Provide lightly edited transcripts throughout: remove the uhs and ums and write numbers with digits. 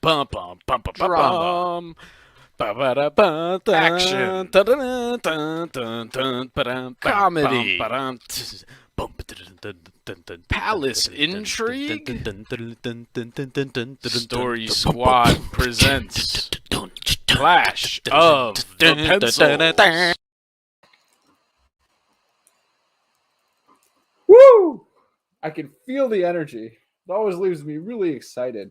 Bum bum bum bum Drama. bum. Ba-ba-da-ba-dun, Action. dun-dun-dun, dun-dun, dun, ba-dum, bam, bum, Comedy. ba-dum, tss, bum, ba-dun-dun-dun-dun-dun, Palace dun-dun-dun-dun-dun-dun, intrigue. dun-dun-dun-dun-dun-dun-dun-dun, Story bum, bum, Squad bum, presents dun-dun-dun-dun, Clash of the dun-dun-dun-dun-dun-dun. Pencils. Woo! I can feel the energy. It always leaves me really excited.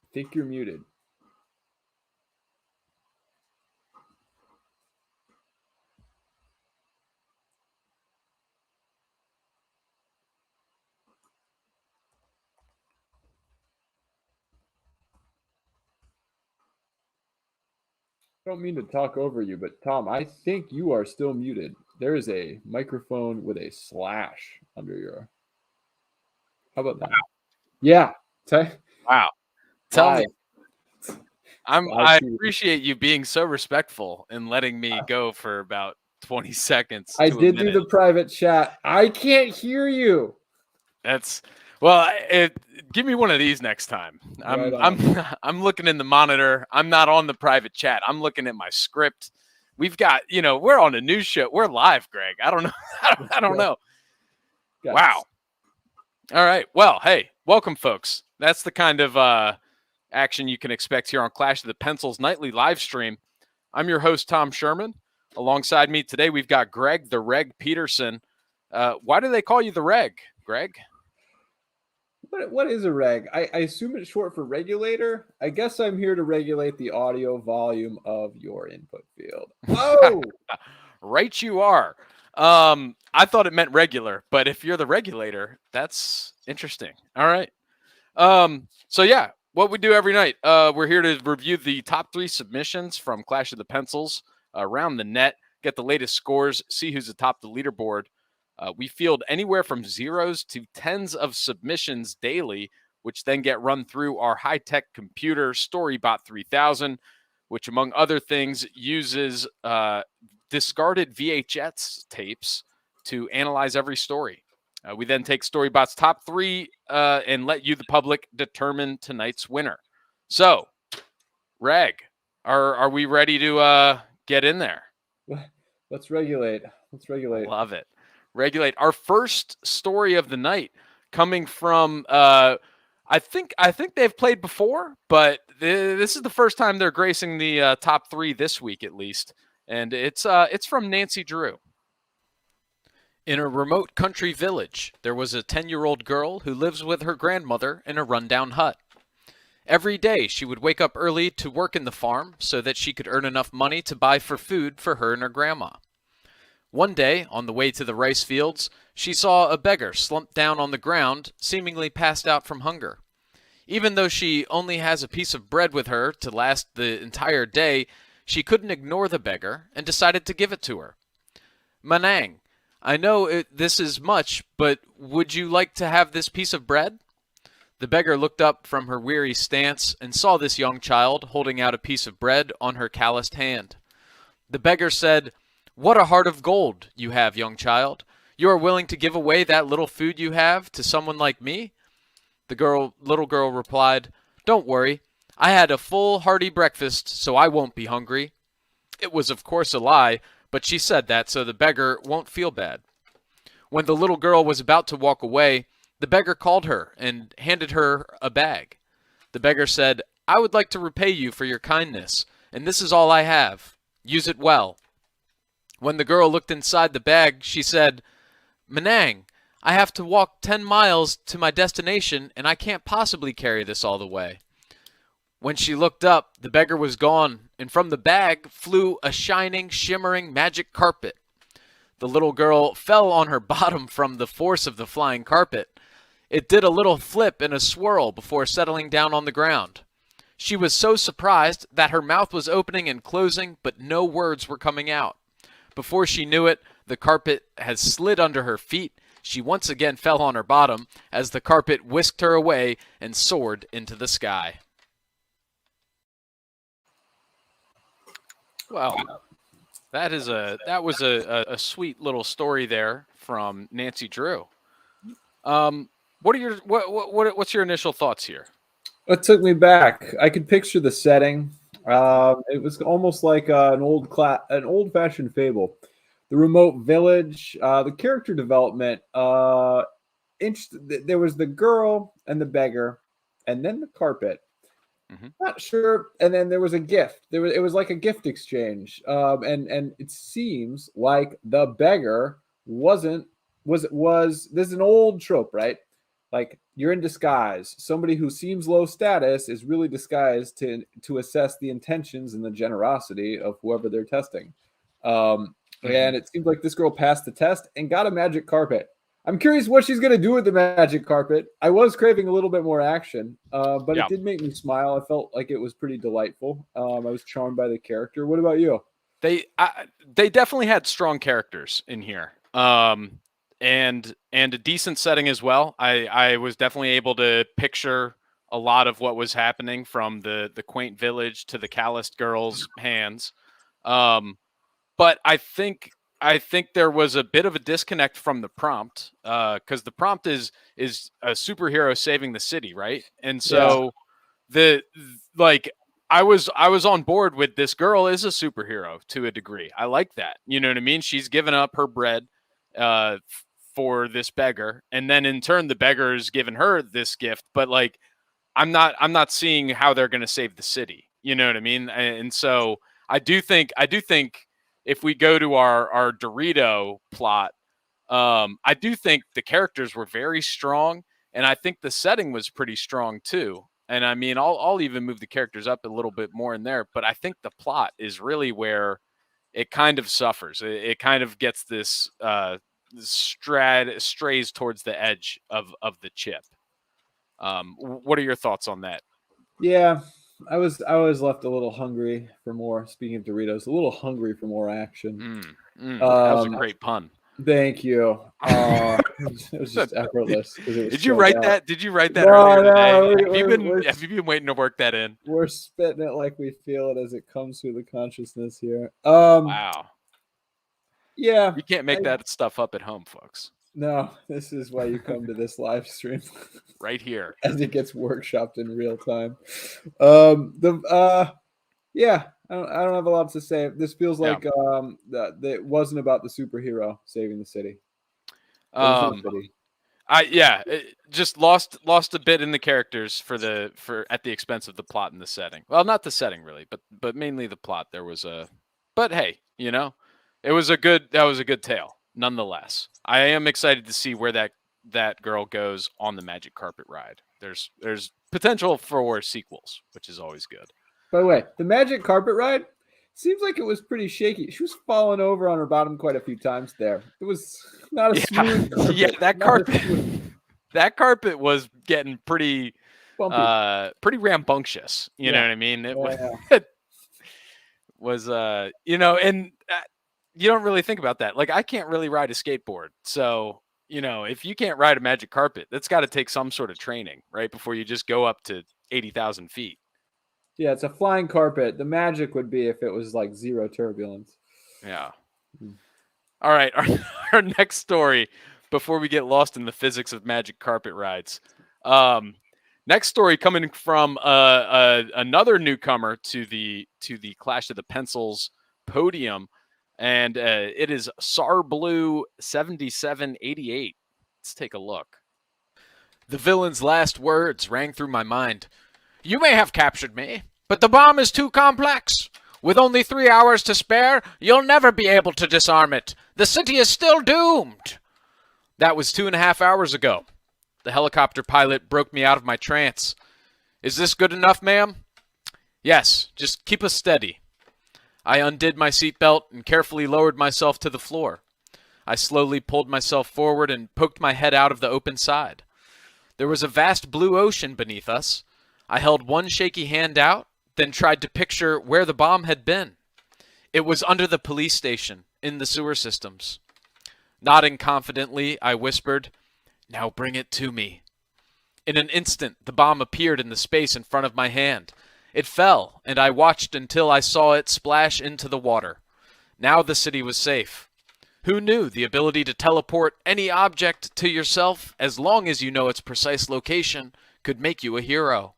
I think you're muted. I don't mean to talk over you, but Tom, I think you are still muted. There is a microphone with a slash under your. How about that? Yeah. Wow. Tell me, Live. Live I feed. appreciate you being so respectful and letting me go for about 20 seconds I to a did do minute. the private chat. I can't hear you. That's well, give me one of these next time. Right I'm looking in the monitor. I'm not on the private chat. I'm looking at my script. We've got, we're on a news show. We're live, Greg. I don't know. I don't know. Guys. Wow. All right. Well, hey, welcome, folks. That's the kind of action you can expect here on Clash of the Pencils nightly live stream. I'm your host, Tom Sherman. Alongside me today, we've got Greg the Reg Peterson. Why do they call you the Reg, Greg? What is a reg? I assume it's short for regulator. I guess I'm here to regulate the audio volume of your input field. Oh, Right, you are. I thought it meant regular, but if you're the regulator, that's interesting. All right. So yeah, what we do every night, we're here to review the top 3 submissions from Clash of the Pencils around the net, get the latest scores, see who's atop the leaderboard. We field anywhere from 0s to 10s of submissions daily, which then get run through our high-tech computer StoryBot 3000, which, among other things, uses discarded VHS tapes to analyze every story. We then take StoryBot's top 3 and let you, the public, determine tonight's winner. So, Reg, are we ready to get in there? let's regulate. Let's regulate. Love it. Regulate. Our first story of the night coming from I think they've played before, but this is the first time they're gracing the top 3 this week at least, and it's from Nancy Drew. In a remote country village, there was a 10-year-old girl who lives with her grandmother in a rundown hut. Every day, she would wake up early to work in the farm so that she could earn enough money to buy for food for her and her grandma. One day, on the way to the rice fields, she saw a beggar slumped down on the ground, seemingly passed out from hunger. Even though she only has a piece of bread with her to last the entire day, she couldn't ignore the beggar and decided to give it to her. "Manang, I know this is much, but would you like to have this piece of bread?" The beggar looked up from her weary stance and saw this young child holding out a piece of bread on her calloused hand. The beggar said, "What a heart of gold you have, young child. You are willing to give away that little food you have to someone like me?" The little girl replied, "Don't worry. I had a full, hearty breakfast, so I won't be hungry." It was of course a lie, but she said that so the beggar won't feel bad. When the little girl was about to walk away, the beggar called her and handed her a bag. The beggar said, "I would like to repay you for your kindness, and this is all I have. Use it well." When the girl looked inside the bag, she said, "Manang, I have to walk 10 miles to my destination, and I can't possibly carry this all the way." When she looked up, the beggar was gone, and from the bag flew a shining, shimmering magic carpet. The little girl fell on her bottom from the force of the flying carpet. It did a little flip and a swirl before settling down on the ground. She was so surprised that her mouth was opening and closing, but no words were coming out. Before she knew it, the carpet had slid under her feet. She once again fell on her bottom as the carpet whisked her away and soared into the sky. Well, that was a sweet little story there from Nancy Drew. What's your initial thoughts here? It took me back. I could picture the setting. It was almost like an old-fashioned fable. The remote village, the character development. There was the girl and the beggar, and then the carpet. Not sure. And then there was a gift. It was like a gift exchange. And it seems like the beggar wasn't was this is an old trope, right? Like you're in disguise. Somebody who seems low status is really disguised to assess the intentions and the generosity of whoever they're testing. And it seems like this girl passed the test and got a magic carpet. I'm curious what she's going to do with the magic carpet. I was craving a little bit more action, but Yeah. it did make me smile. I felt like it was pretty delightful. I was charmed by the character. What about you? They definitely had strong characters in here, and a decent setting as well. I was definitely able to picture a lot of what was happening, from the quaint village to the calloused girl's hands. But I think there was a bit of a disconnect from the prompt, because the prompt is a superhero saving the city, right? And so I was on board with this girl is a superhero to a degree. I like that. You know what I mean? She's given up her bread for this beggar, and then in turn the beggar has given her this gift. But like, I'm not seeing how they're going to save the city. You know what I mean? And so I do think if we go to our Dorito plot, I do think the characters were very strong, and I think the setting was pretty strong too. And I mean, I'll even move the characters up a little bit more in there, but I think the plot is really where it kind of suffers. It kind of gets this strays towards the edge of the chip. What are your thoughts on that? Yeah, I was left a little hungry for more. Speaking of Doritos, a little hungry for more action. That was a great pun. Thank you. It was just effortless. Did you write that? Did you write that earlier today? Have you been waiting to work that in? We're spitting it like we feel it as it comes through the consciousness here. Wow. Yeah. You can't make that stuff up at home, folks. No, this is why you come to this live stream. Right here. As it gets workshopped in real time. Yeah, I don't have a lot to say. This feels like that it wasn't about the superhero saving the city. It just lost a bit in the characters for at the expense of the plot and the setting. Well, not the setting really, but mainly the plot. But hey, that was a good tale nonetheless. I am excited to see where that girl goes on the magic carpet ride. There's potential for sequels, which is always good. By the way, the magic carpet ride seems like it was pretty shaky. She was falling over on her bottom quite a few times there. It was not a smooth carpet. Yeah, that carpet was getting pretty pretty rambunctious. You know what I mean? It was and you don't really think about that. Like, I can't really ride a skateboard. So, if you can't ride a magic carpet, that's got to take some sort of training, right? Before you just go up to 80,000 feet. Yeah, it's a flying carpet. The magic would be if it was like zero turbulence. Yeah. All right. Our next story, before we get lost in the physics of magic carpet rides. Next story coming from another newcomer to the Clash of the Pencils podium, and it is Sarblue 7788. Let's take a look. The villain's last words rang through my mind. You may have captured me, but the bomb is too complex. With only 3 hours to spare, you'll never be able to disarm it. The city is still doomed. That was 2.5 hours ago. The helicopter pilot broke me out of my trance. Is this good enough, ma'am? Yes, just keep us steady. I undid my seatbelt and carefully lowered myself to the floor. I slowly pulled myself forward and poked my head out of the open side. There was a vast blue ocean beneath us. I held one shaky hand out, then tried to picture where the bomb had been. It was under the police station, in the sewer systems. Nodding confidently, I whispered, "Now bring it to me." In an instant, the bomb appeared in the space in front of my hand. It fell, and I watched until I saw it splash into the water. Now the city was safe. Who knew the ability to teleport any object to yourself as long as you know its precise location could make you a hero?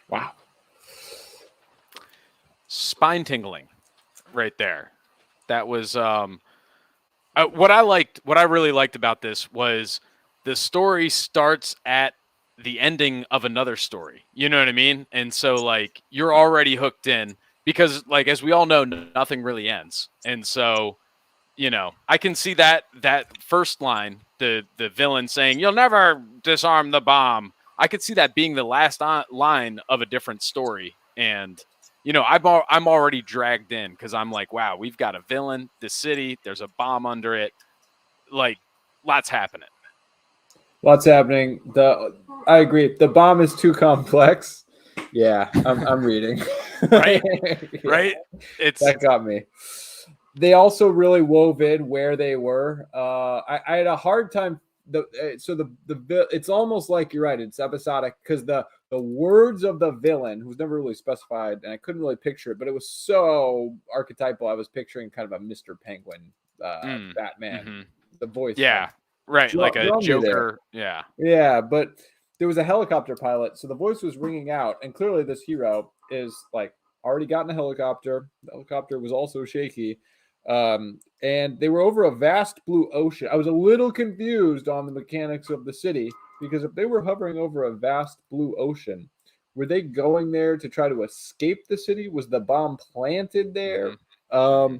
Wow. Spine tingling right there. That was what I really liked about this was the story starts at the ending of another story. You know what I mean? And so like you're already hooked in because like as we all know nothing really ends. And so, you know, I can see that first line, the villain saying, "You'll never disarm the bomb." I could see that being the last line of a different story, and you know, I'm already dragged in because I'm like, wow, we've got a villain, the city, there's a bomb under it, like, lots happening. Lots happening. I agree. The bomb is too complex. Yeah, I'm reading. Right? Yeah, Right? It's that got me. They also really wove in where they were. I had a hard time. It's almost like you're right. It's episodic because the words of the villain, who's never really specified, and I couldn't really picture it, but it was so archetypal. I was picturing kind of a Mr. Penguin, Batman, mm-hmm. the voice. Yeah, right, like a Joker. Yeah, yeah, but there was a helicopter pilot, so the voice was ringing out, and clearly this hero is like already got in a helicopter. The helicopter was also shaky. And they were over a vast blue ocean. I was a little confused on the mechanics of the city because if they were hovering over a vast blue ocean, were they going there to try to escape the city? Was the bomb planted there? Mm-hmm.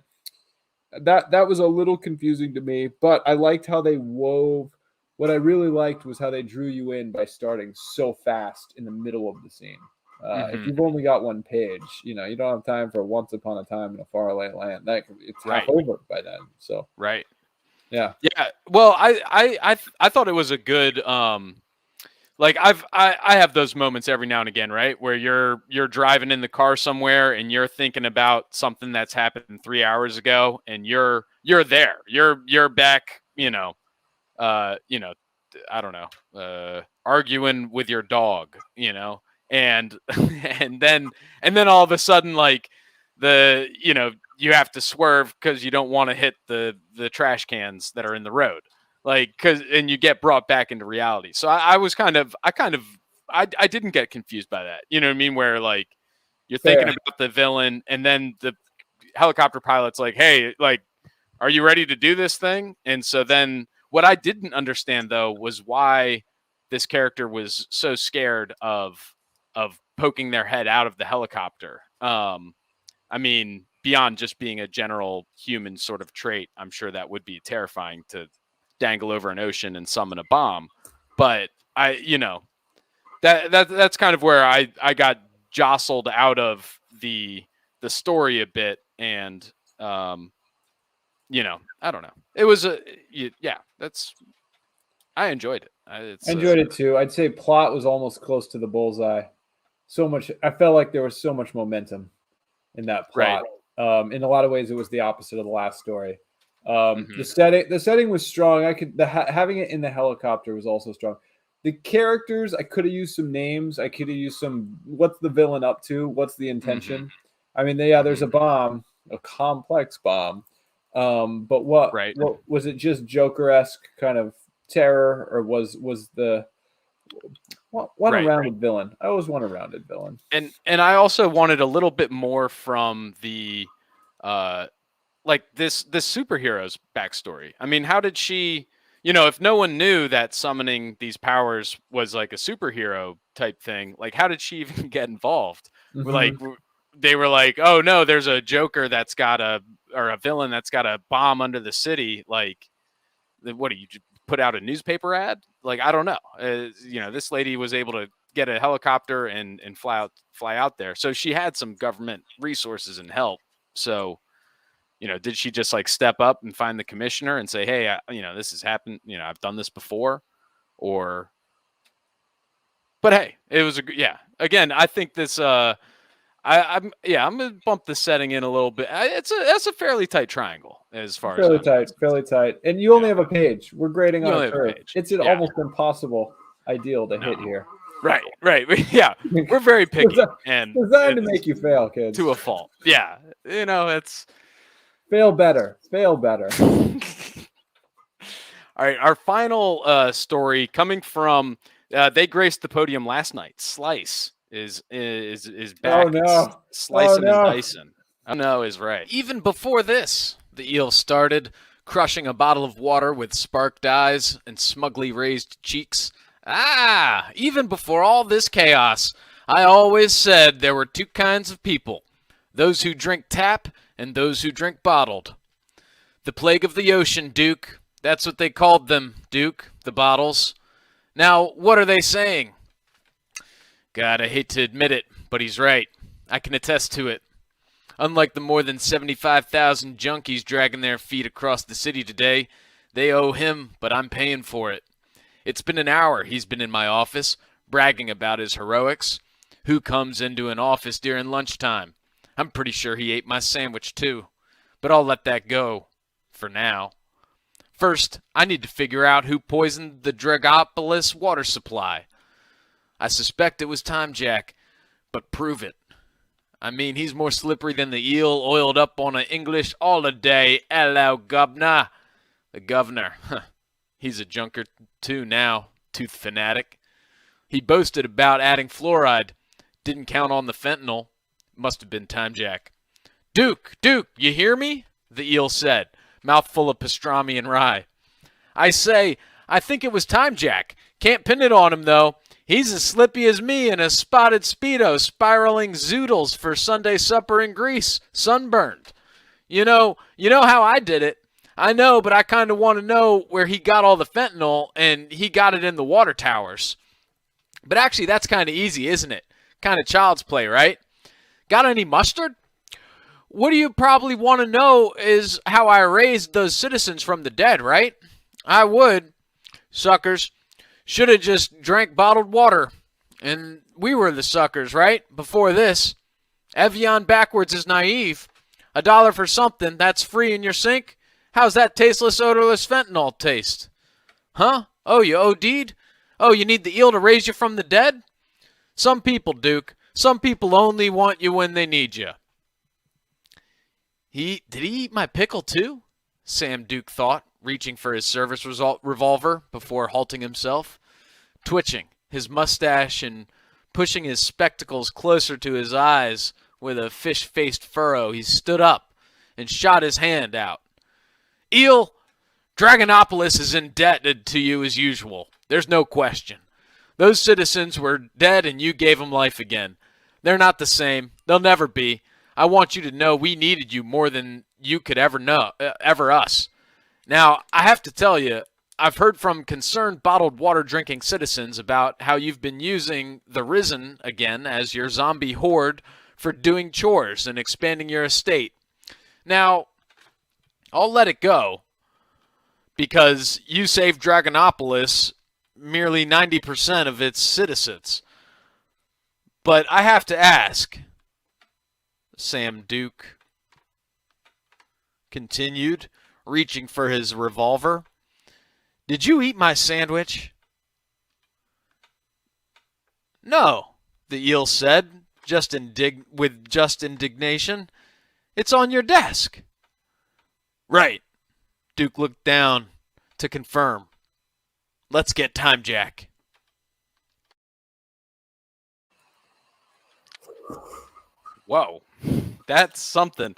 That was a little confusing to me, but I liked how they wove. What I really liked was how they drew you in by starting so fast in the middle of the scene. If you've only got one page, you know, you don't have time for once upon a time in a faraway land. It's half over by then. So right. Yeah. Well, I thought it was a good like I have those moments every now and again, right? Where you're driving in the car somewhere and you're thinking about something that's happened 3 hours ago and you're there. You're back, I don't know, arguing with your dog, and and then all of a sudden like you have to swerve because you don't want to hit the trash cans that are in the road, like and you get brought back into reality. So I didn't get confused by that, you know what I mean, where like you're thinking about the villain and then the helicopter pilot's like, hey, like, are you ready to do this thing? And so then what I didn't understand though was why this character was so scared of poking their head out of the helicopter. I mean, beyond just being a general human sort of trait, I'm sure that would be terrifying to dangle over an ocean and summon a bomb. But that's kind of where I got jostled out of the story a bit, and I don't know. It was I enjoyed it. I enjoyed it too. I'd say plot was almost close to the bullseye. So much. I felt like there was so much momentum in that plot. Right. In a lot of ways, it was the opposite of the last story. The setting was strong. Having it in the helicopter was also strong. The characters, I could have used some names. I could have used some. What's the villain up to? What's the intention? I mean, there's a bomb, a complex bomb. But what was it? Just Joker-esque kind of terror, or was the a rounded villain? I always want a rounded villain. And I also wanted a little bit more from the like this superhero's backstory. I mean, how did she, if no one knew that summoning these powers was like a superhero type thing, like how did she even get involved? Like they were like, oh no, there's a Joker that's got a villain that's got a bomb under the city. Like, what do you put out a newspaper ad? Like, I don't know. This lady was able to get a helicopter and fly out there. So she had some government resources and help. So, did she just like step up and find the commissioner and say, hey, this has happened. I've done this before, but hey, it was again, I think this, I'm gonna bump the setting in a little bit. That's a fairly tight triangle as far as fairly tight, and you only have a page. We're grading on a curve. It's an almost impossible ideal to hit here. Right. Yeah, we're very picky, and Designed to it's make you fail, kids. to a fault. Yeah, it's Fail better. Fail better. all right. Our final story coming from they graced the podium last night. Slice is back. Oh no. Slicing Oh, no. and dicing. Oh no is right. Even before this, the eel started, crushing a bottle of water with sparked eyes and smugly raised cheeks. Ah, even before all this chaos, I always said there were two kinds of people, those who drink tap and those who drink bottled. The plague of the ocean, Duke. That's what they called them, Duke, the bottles. Now, what are they saying? God, I hate to admit it, but he's right. I can attest to it. Unlike the more than 75,000 junkies dragging their feet across the city today, they owe him, but I'm paying for it. It's been an hour he's been in my office, bragging about his heroics. Who comes into an office during lunchtime? I'm pretty sure he ate my sandwich too. But I'll let that go. For now. First, I need to figure out who poisoned the Dragopolis water supply. I suspect it was Time Jack, but prove it. I mean, he's more slippery than the eel oiled up on an English holiday. Hello, governor. The governor, he's a junker too now, tooth fanatic. He boasted about adding fluoride. Didn't count on the fentanyl. Must have been Time Jack. Duke, you hear me? The eel said, mouthful of pastrami and rye. I say, I think it was Time Jack. Can't pin it on him, though. He's as slippy as me in a spotted Speedo, spiraling zoodles for Sunday supper in Greece, sunburned. You know how I did it. I know, but I kind of want to know where he got all the fentanyl, and he got it in the water towers. But actually, that's kind of easy, isn't it? Kind of child's play, right? Got any mustard? What do you probably want to know is how I raised those citizens from the dead, right? I would. Suckers. Should have just drank bottled water. And we were the suckers, right? Before this. Evian backwards is naive. $1 for something that's free in your sink? How's that tasteless, odorless fentanyl taste? Huh? Oh, you OD'd? Oh, you need the eel to raise you from the dead? Some people, Duke. Some people only want you when they need you. Did he eat my pickle too? Sam Duke thought, reaching for his service revolver before halting himself. Twitching, his mustache and pushing his spectacles closer to his eyes with a fish-faced furrow, he stood up and shot his hand out. Eel, Dragonopolis is indebted to you as usual. There's no question. Those citizens were dead and you gave them life again. They're not the same. They'll never be. I want you to know we needed you more than you could ever know, ever us. Now, I have to tell you, I've heard from concerned bottled water drinking citizens about how you've been using the Risen again as your zombie horde for doing chores and expanding your estate. Now, I'll let it go because you saved Dragonopolis merely 90% of its citizens. But I have to ask, Sam Duke continued, reaching for his revolver, did you eat my sandwich? No, the eel said, with just indignation. It's on your desk. Right. Duke looked down to confirm. Let's get Time Jack. Whoa, that's something.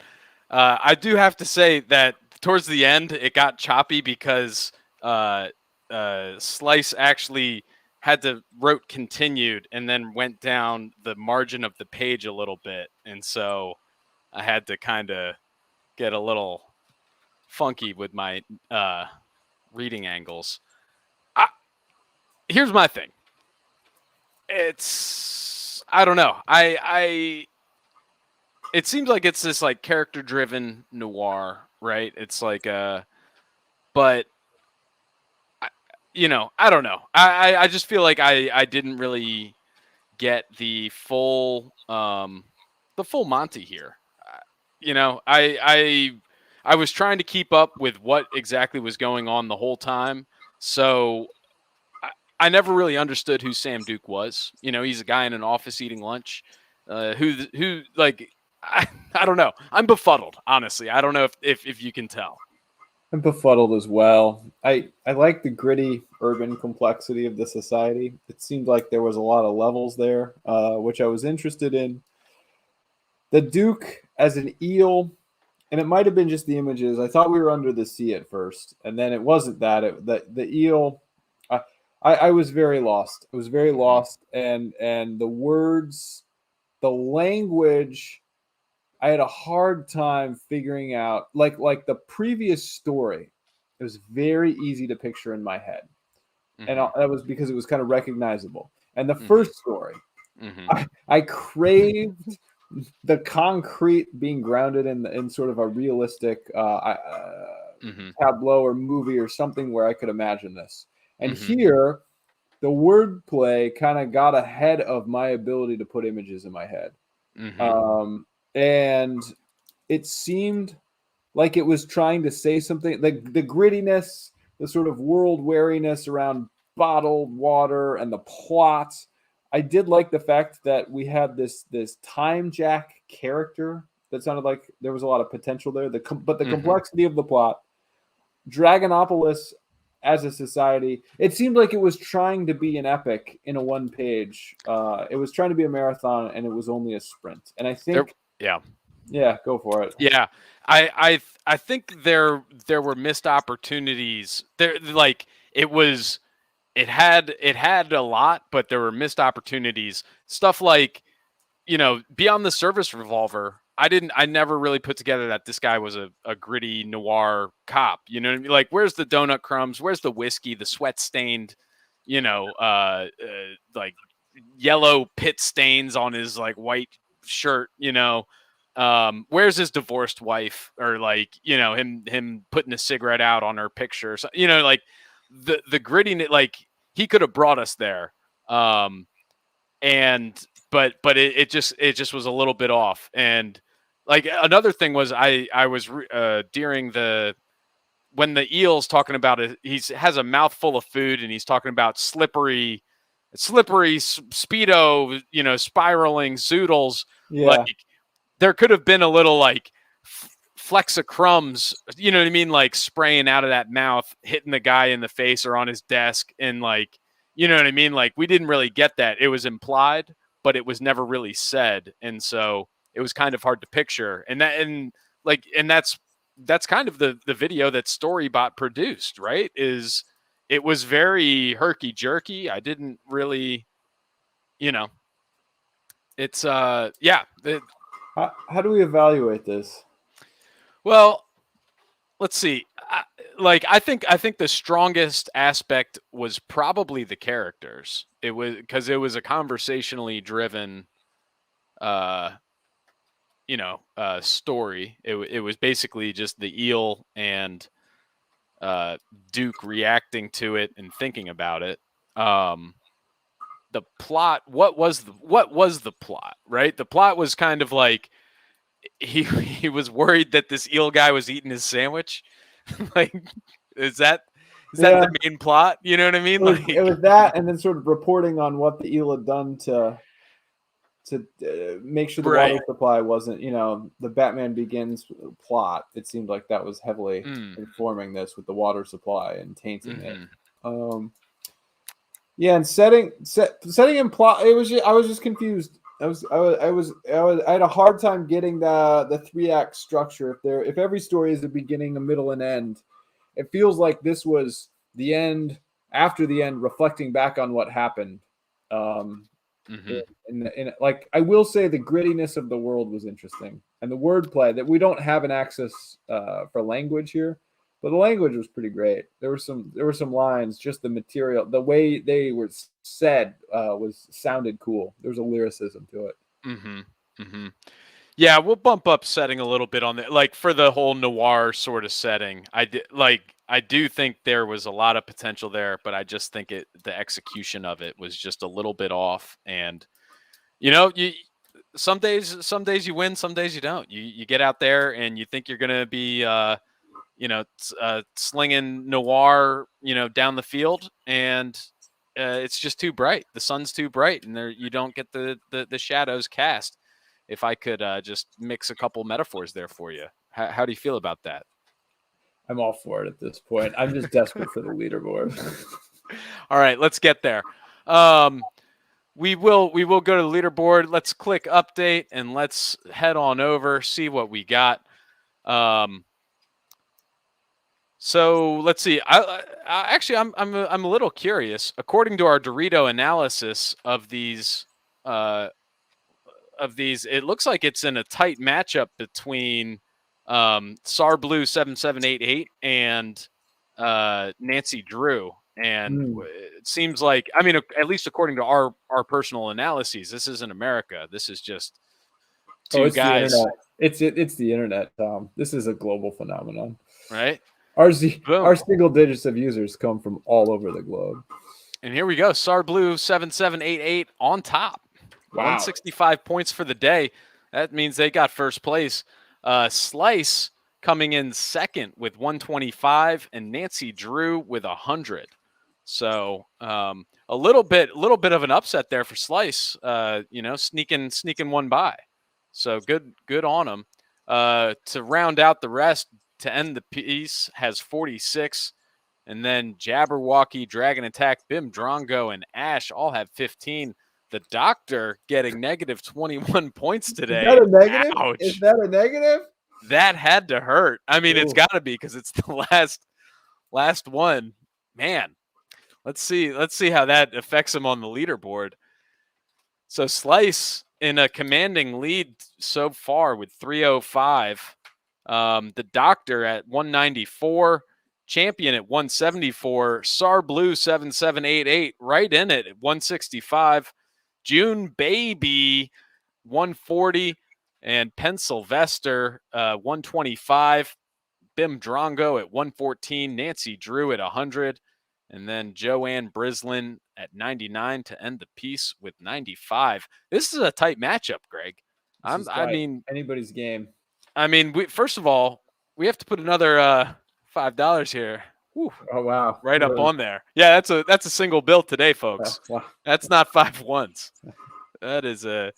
I do have to say that towards the end, it got choppy because Slice actually had to wrote continued and then went down the margin of the page a little bit. And so I had to kind of get a little funky with my reading angles. Here's my thing. I don't know. It seems like it's this like character driven noir, right? It's like but I don't know. I just feel like I didn't really get the full Monty here. I was trying to keep up with what exactly was going on the whole time. So I never really understood who Sam Duke was. You know, he's a guy in an office eating lunch. Who like I don't know. I'm befuddled, honestly. I don't know if you can tell. I'm befuddled as well. I like the gritty urban complexity of the society. It seemed like there was a lot of levels there, which I was interested in. The Duke as an eel, and it might have been just the images. I thought we were under the sea at first, and then it wasn't that. The eel. I was very lost. I was very lost, and the words, the language. I had a hard time figuring out like the previous story. It was very easy to picture in my head, and that was because it was kind of recognizable. And the first story, I craved the concrete being grounded in sort of a realistic tableau or movie or something where I could imagine this. And here, the wordplay kind of got ahead of my ability to put images in my head. And it seemed like it was trying to say something, like the grittiness, the sort of world wariness around bottled water and the plot. I did like the fact that we had this time jack character that sounded like there was a lot of potential there. But the complexity of the plot, Dragonopolis as a society, it seemed like it was trying to be an epic in a one page. It was trying to be a marathon, and it was only a sprint. And I think, yeah, go for it. Yeah, I think there were missed opportunities. There, like it had a lot, but there were missed opportunities. Stuff like, beyond the service revolver. I never really put together that this guy was a gritty noir cop. You know what I mean? Like, where's the donut crumbs? Where's the whiskey? The sweat stained, like yellow pit stains on his like white shirt. Where's his divorced wife, or like, him putting a cigarette out on her picture? So, like the grittiness, like he could have brought us there. And but it just was a little bit off. And like another thing was I was during when the eel's talking about it, he has a mouthful of food and he's talking about slippery speedo, spiraling zoodles. Yeah. Like there could have been a little like flecks of crumbs, you know what I mean, like spraying out of that mouth, hitting the guy in the face or on his desk, and like, you know what I mean? Like we didn't really get that. It was implied, but it was never really said. And so it was kind of hard to picture. And that's kind of the video that Storybot produced, right? It was very herky jerky. I didn't really, it's yeah. How do we evaluate this? Well, let's see. I think the strongest aspect was probably the characters. It was because it was a conversationally driven, story. It was basically just the eel and Duke reacting to it and thinking about it. The plot. What was the plot? Right. The plot was kind of like he was worried that this eel guy was eating his sandwich. Like, is that the main plot? You know what I mean? It was that, and then sort of reporting on what the eel had done to make sure the water supply wasn't, the Batman Begins plot. It seemed like that was heavily informing this with the water supply and tainting it. Yeah, and setting in plot. I was just confused. I had a hard time getting the 3-act structure. If every story is a beginning, a middle, and end, it feels like this was the end after the end, reflecting back on what happened. And like I will say, the grittiness of the world was interesting, and the wordplay that we don't have an access for language here, but the language was pretty great. There were some lines, just the material, the way they were said sounded cool. There was a lyricism to it. Yeah, we'll bump up setting a little bit on that. Like for the whole noir sort of setting, I do think there was a lot of potential there, but I just think the execution of it was just a little bit off. And some days you win, some days you don't. You get out there and you think you're gonna be slinging noir, down the field, and it's just too bright. The sun's too bright, and there you don't get the shadows cast. If I could just mix a couple metaphors there for you, how do you feel about that? I'm all for it at this point. I'm just desperate for the leaderboard. All right, let's get there. We will go to the leaderboard. Let's click update and let's head on over, see what we got. So let's see. I'm a little curious. According to our Dorito analysis of these, it looks like it's in a tight matchup between Sar Blue 7788 and Nancy Drew. And it seems like, I mean, at least according to our personal analyses, this isn't America. This is just two guys. It's the internet, Tom. This is a global phenomenon, right? Our single digits of users come from all over the globe. And here we go. Sar Blue 7788 on top. Wow. 165 points for the day. That means they got first place. Slice coming in second with 125, and Nancy Drew with 100. So a little bit of an upset there for Slice. Sneaking one by. So good on them. To round out the rest, to end the piece, has 46. And then Jabberwocky, Dragon Attack, Bim Drongo, and Ash all have 15. The Doctor getting negative 21 points today. Is that a negative? Ouch. Is that a negative? That had to hurt. I mean, It's got to be because it's the last one. Man, let's see how that affects him on the leaderboard. So Slice in a commanding lead so far with 305. The Doctor at 194, Champion at 174, Sar Blue 7788 right in it at 165, June Baby 140, and Pennsylvester 125, Bim Drongo at 114, Nancy Drew at 100, and then Joanne Brislin at 99 to end the piece with 95. This is a tight matchup, Greg. Anybody's game. I mean, first of all, we have to put another $5 here. Whew. Oh wow! Right up on there. Yeah, that's a single bill today, folks. Wow. That's not 5 ones. That is a.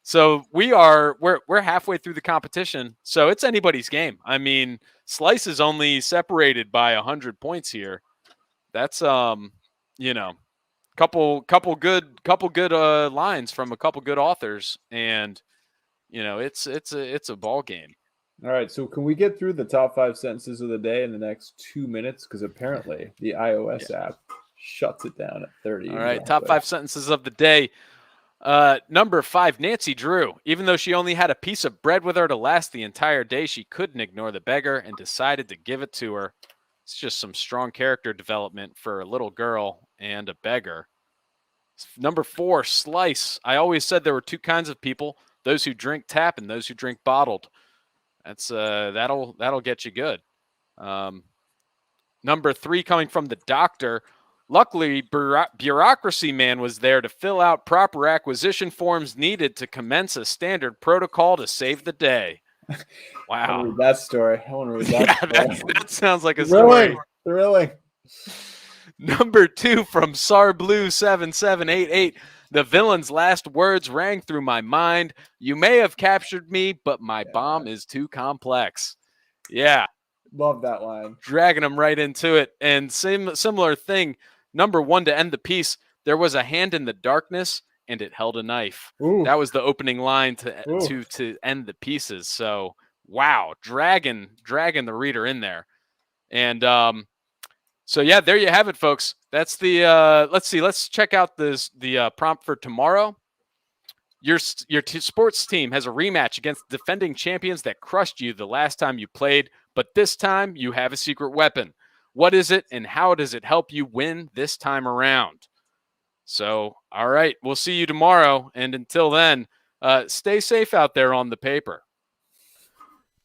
So we're halfway through the competition, so it's anybody's game. I mean, Slice is only separated by 100 points here. That's couple good lines from a couple good authors, and it's a ball game. All right, so can we get through the top 5 sentences of the day in the next 2 minutes? Because apparently the iOS app shuts it down at 30. All right, top 5 sentences of the day. Number 5, Nancy Drew. Even though she only had a piece of bread with her to last the entire day, she couldn't ignore the beggar and decided to give it to her. It's just some strong character development for a little girl and a beggar. Number 4, Slice. I always said there were 2 kinds of people, those who drink tap and those who drink bottled. That's that'll get you good. Number 3 coming from the Doctor. Luckily, Bureaucracy Man was there to fill out proper acquisition forms needed to commence a standard protocol to save the day. Wow. I want to read that story. That sounds like a story. Thrilling. Number 2 from Sar Blue 7788. The villain's last words rang through my mind. You may have captured me, but my bomb is too complex. Yeah. Love that line. Dragging them right into it. And similar thing. Number 1 to end the piece. There was a hand in the darkness, and it held a knife. Ooh. That was the opening line to end the pieces. So, wow. Dragging the reader in there. And so yeah, there you have it, folks. That's the let's check out the prompt for tomorrow. Your sports team has a rematch against defending champions that crushed you the last time you played, but this time you have a secret weapon. What is it, and how does it help you win this time around? So, all right, we'll see you tomorrow, and until then, stay safe out there on the paper.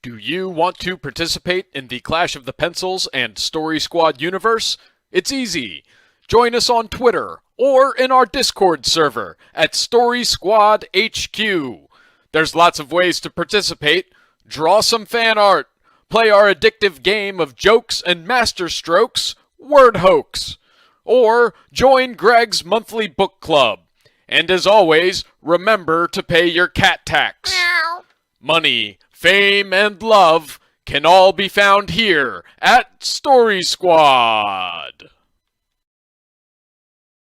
Do you want to participate in the Clash of the Pencils and Story Squad universe? It's easy. Join us on Twitter or in our Discord server at Story Squad HQ. There's lots of ways to participate. Draw some fan art. Play our addictive game of jokes and master strokes, Word Hoax. or join Greg's monthly book club. And as always, remember to pay your cat tax. Money, fame, and love can all be found here at Story Squad.